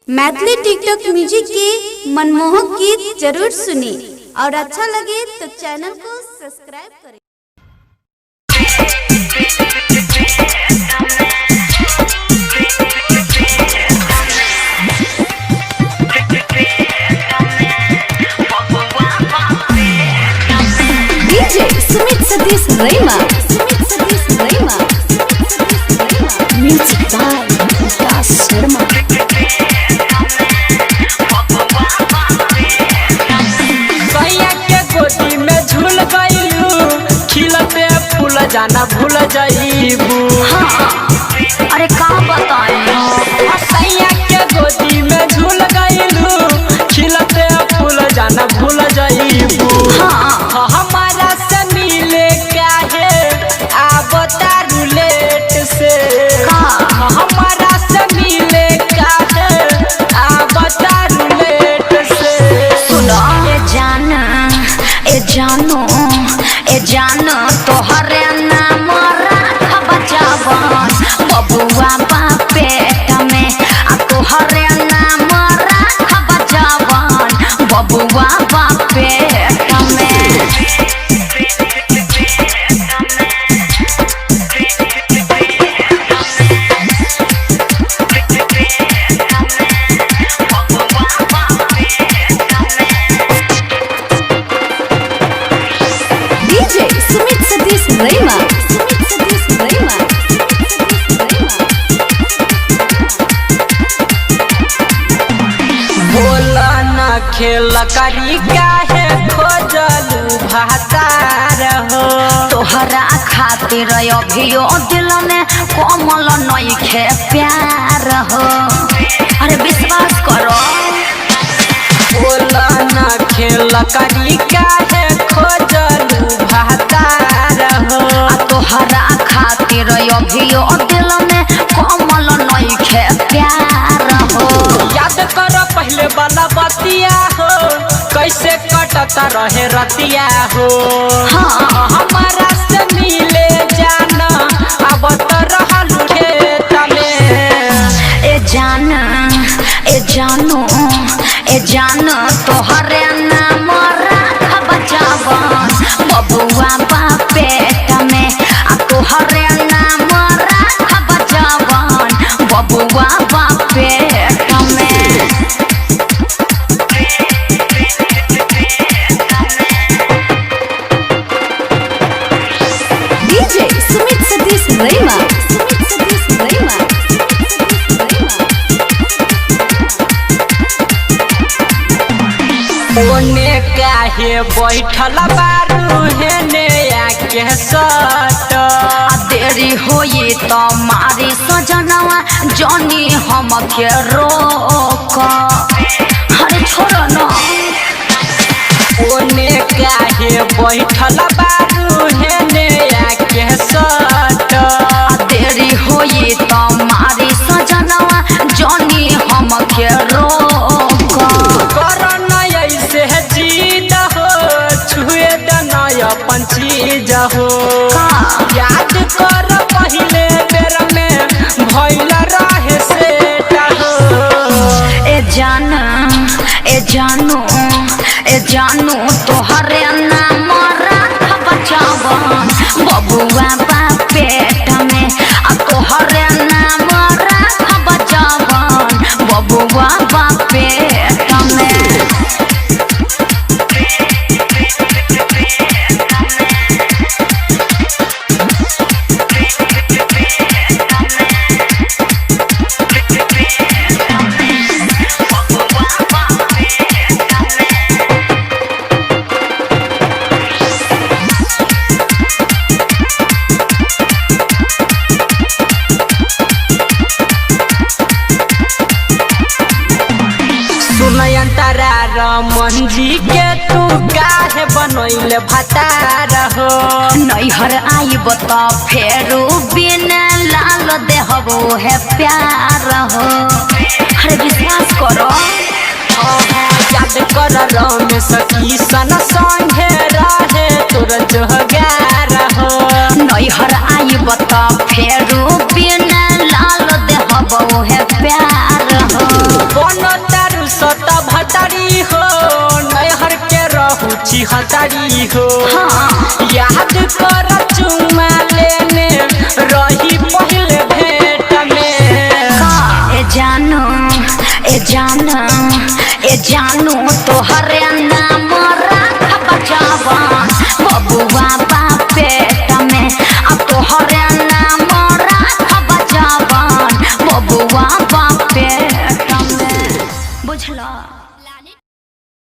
Maithili TikTok music के मनमोहक गीत जरूर सुने और अच्छा लगे तो चैनल को सब्सक्राइब करें। DJ Sumit Satish Raima music by Vikas Sharma. गोदी में झूल गईलू खिलते फूल जाना भूल जाइबू। अरे का बताइयो सैया के गोदी में झूल गईलू खिलते फूल जाना भूल जाइबू। हमारा से मिले काहे आब तारू लेट से। हमारा से मिले काहे आब तारू लेट से। सुनो ए जानो तोहरे नाम राखब जवन बबुआ पेट में आ तोहरे नाम राखब जवन बबुआ पेट में। डीजे सुमित सतीश रैमा बोला न खेल करी काहे खोजलू भातार हो। तोहरा खातिर अभियो दिल में कोमल नइखे प्यार हो। अरे विश्वास करो। बोला न खेल करी काहे खोजलू भातार हो। तोहरा खातिर अभियो दिल में कोमल नइखे प्यार हो। याद कर पहले वाला बतिया हो कैसे कटता रहे रतिया हो। हमारा से मिले जाना अब तो रहलू खेत में। ए जानो तोहरे नाम राखब जवन बबुआ पेट में आ तोहरे नाम राखब जवन बबुआ पेट में। डीजे सुमित सतीश रैमा ओने काहे बैठल बारू हेने आके सट। देरी होई तो मारी सजनवा जनी हमके रोक। अरे छोड़ो न। ओने काहे बैठल बारू हेने आके सट। देरी होई तो मारी सजनवा जनी हमके रोक। करन ऐसे जीत हो छुए दनय पंचीज हो। याद कर पहले बेर में भइल रहे सेट हो। ए जानो तोहरे नाम राखब जवन बबुआ पेट में आ तोहरे नाम राखब जवन बबुआ पेट में। सुनयंतरा रमन जी के तू काहे बनैले भतार हो। नैहर आइब त फेरू बिन लाल देहबो है प्यार हो। अरे विश्वास करो। याद कर रमेश किशन संगे रहे तोर जोगार हो। नैहर आइब त फेरू बिन लाल देहबो है प्यार हो। छिहत्तरी हो याद कर चुमा लेने रही पहले भेंट में ए जानू तोहरे ना